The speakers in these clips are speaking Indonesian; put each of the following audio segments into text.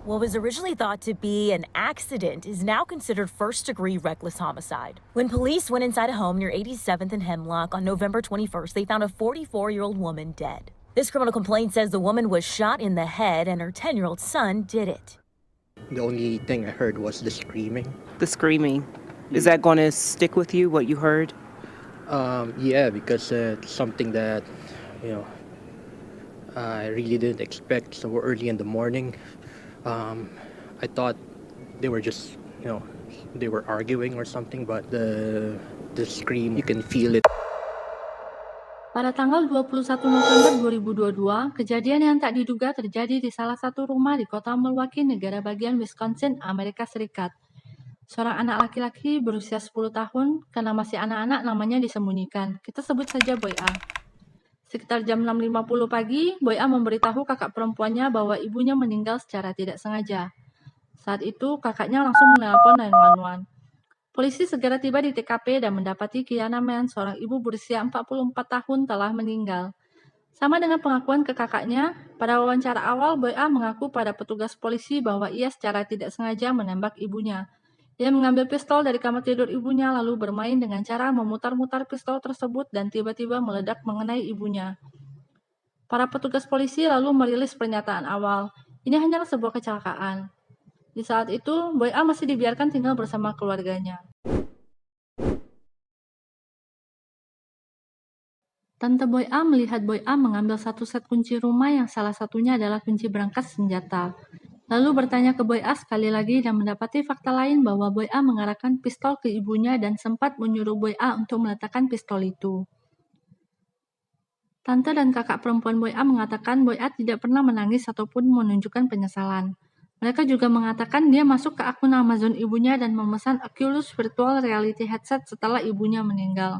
What was originally thought to be an accident is now considered first-degree reckless homicide. When police went inside a home near 87th and Hemlock on November 21st, they found a 44-year-old woman dead. This criminal complaint says the woman was shot in the head and her 10-year-old son did it. The only thing I heard was the screaming. The screaming. Is that going to stick with you, what you heard? Yeah, because it's something that, I really didn't expect so early in the morning. I thought they were just, they were arguing or something, but the scream, you can feel it. Pada tanggal 21 November 2022, kejadian yang tak diduga terjadi di salah satu rumah di kota Milwaukee, negara bagian Wisconsin, Amerika Serikat. Seorang anak laki-laki berusia 10 tahun, karena masih anak-anak namanya disembunyikan. Kita sebut saja Boy A. Sekitar jam 6.50 pagi, Boy A memberitahu kakak perempuannya bahwa ibunya meninggal secara tidak sengaja. Saat itu, kakaknya langsung menelpon 911. Polisi segera tiba di TKP dan mendapati Kiana Man, seorang ibu berusia 44 tahun, telah meninggal. Sama dengan pengakuan ke kakaknya, pada wawancara awal Boy A mengaku pada petugas polisi bahwa ia secara tidak sengaja menembak ibunya. Ia mengambil pistol dari kamar tidur ibunya lalu bermain dengan cara memutar-mutar pistol tersebut dan tiba-tiba meledak mengenai ibunya. Para petugas polisi lalu merilis pernyataan awal, ini hanyalah sebuah kecelakaan. Di saat itu, Boy A masih dibiarkan tinggal bersama keluarganya. Tante Boy A melihat Boy A mengambil satu set kunci rumah yang salah satunya adalah kunci berangkas senjata. Lalu bertanya ke Boy A sekali lagi dan mendapati fakta lain bahwa Boy A mengarahkan pistol ke ibunya dan sempat menyuruh Boy A untuk meletakkan pistol itu. Tante dan kakak perempuan Boy A mengatakan Boy A tidak pernah menangis ataupun menunjukkan penyesalan. Mereka juga mengatakan dia masuk ke akun Amazon ibunya dan memesan Oculus Virtual Reality Headset setelah ibunya meninggal.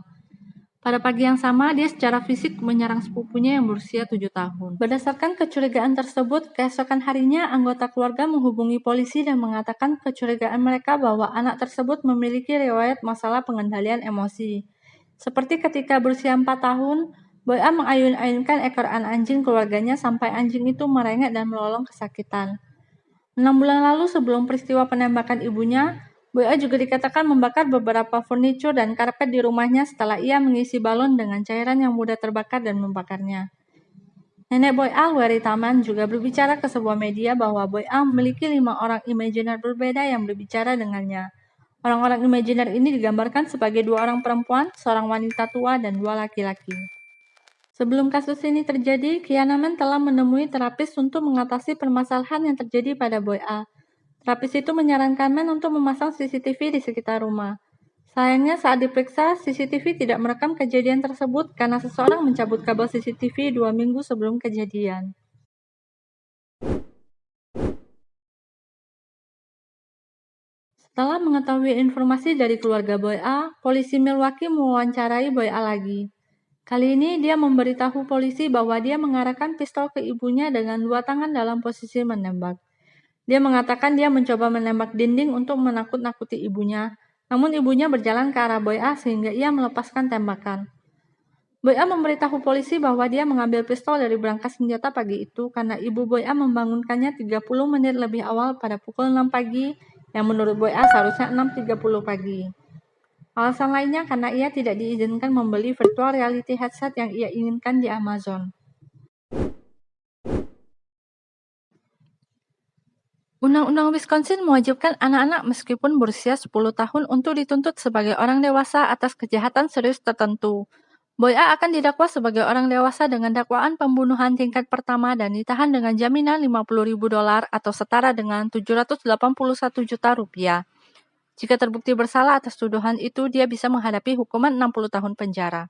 Pada pagi yang sama, dia secara fisik menyerang sepupunya yang berusia 7 tahun. Berdasarkan kecurigaan tersebut, keesokan harinya anggota keluarga menghubungi polisi dan mengatakan kecurigaan mereka bahwa anak tersebut memiliki riwayat masalah pengendalian emosi. Seperti ketika berusia 4 tahun, Boy A mengayun-ayunkan ekor anak anjing keluarganya sampai anjing itu merengek dan melolong kesakitan. 6 bulan lalu sebelum peristiwa penembakan ibunya, Boy A juga dikatakan membakar beberapa furniture dan karpet di rumahnya setelah ia mengisi balon dengan cairan yang mudah terbakar dan membakarnya. Nenek Boy A, Weri Taman, juga berbicara ke sebuah media bahwa Boy A memiliki 5 orang imajiner berbeda yang berbicara dengannya. Orang-orang imajiner ini digambarkan sebagai 2 orang perempuan, seorang wanita tua, dan 2 laki-laki. Sebelum kasus ini terjadi, Kiana Man telah menemui terapis untuk mengatasi permasalahan yang terjadi pada Boy A. Terapis itu menyarankan Man untuk memasang CCTV di sekitar rumah. Sayangnya saat diperiksa, CCTV tidak merekam kejadian tersebut karena seseorang mencabut kabel CCTV 2 minggu sebelum kejadian. Setelah mengetahui informasi dari keluarga Boy A, polisi Milwaukee mewawancarai Boy A lagi. Kali ini dia memberitahu polisi bahwa dia mengarahkan pistol ke ibunya dengan 2 tangan dalam posisi menembak. Dia mengatakan dia mencoba menembak dinding untuk menakut-nakuti ibunya, namun ibunya berjalan ke arah Boy A sehingga ia melepaskan tembakan. Boy A memberitahu polisi bahwa dia mengambil pistol dari berangkas senjata pagi itu karena ibu Boy A membangunkannya 30 menit lebih awal pada pukul 6 pagi, yang menurut Boy A seharusnya 6.30 pagi. Alasan lainnya karena ia tidak diizinkan membeli virtual reality headset yang ia inginkan di Amazon. Undang-undang Wisconsin mewajibkan anak-anak meskipun berusia 10 tahun untuk dituntut sebagai orang dewasa atas kejahatan serius tertentu. Boy A akan didakwa sebagai orang dewasa dengan dakwaan pembunuhan tingkat pertama dan ditahan dengan jaminan $50.000 atau setara dengan Rp781 juta. Jika terbukti bersalah atas tuduhan itu, dia bisa menghadapi hukuman 60 tahun penjara.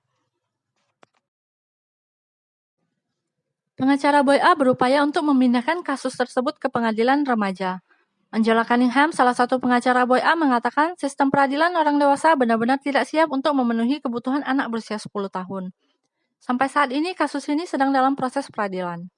Pengacara Boy A berupaya untuk memindahkan kasus tersebut ke pengadilan remaja. Angela Cunningham, salah satu pengacara Boy A, mengatakan sistem peradilan orang dewasa benar-benar tidak siap untuk memenuhi kebutuhan anak berusia 10 tahun. Sampai saat ini, kasus ini sedang dalam proses peradilan.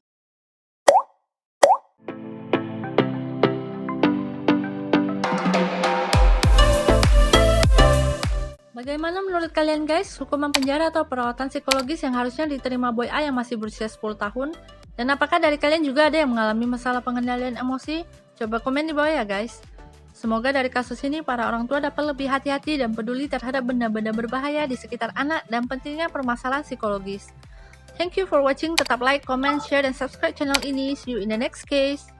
Bagaimana menurut kalian guys, hukuman penjara atau perawatan psikologis yang harusnya diterima Boy A yang masih berusia 10 tahun? Dan apakah dari kalian juga ada yang mengalami masalah pengendalian emosi? Coba komen di bawah ya guys. Semoga dari kasus ini para orang tua dapat lebih hati-hati dan peduli terhadap benda-benda berbahaya di sekitar anak dan pentingnya permasalahan psikologis. Thank you for watching. Tetap like, comment, share, dan subscribe channel ini. See you in the next case.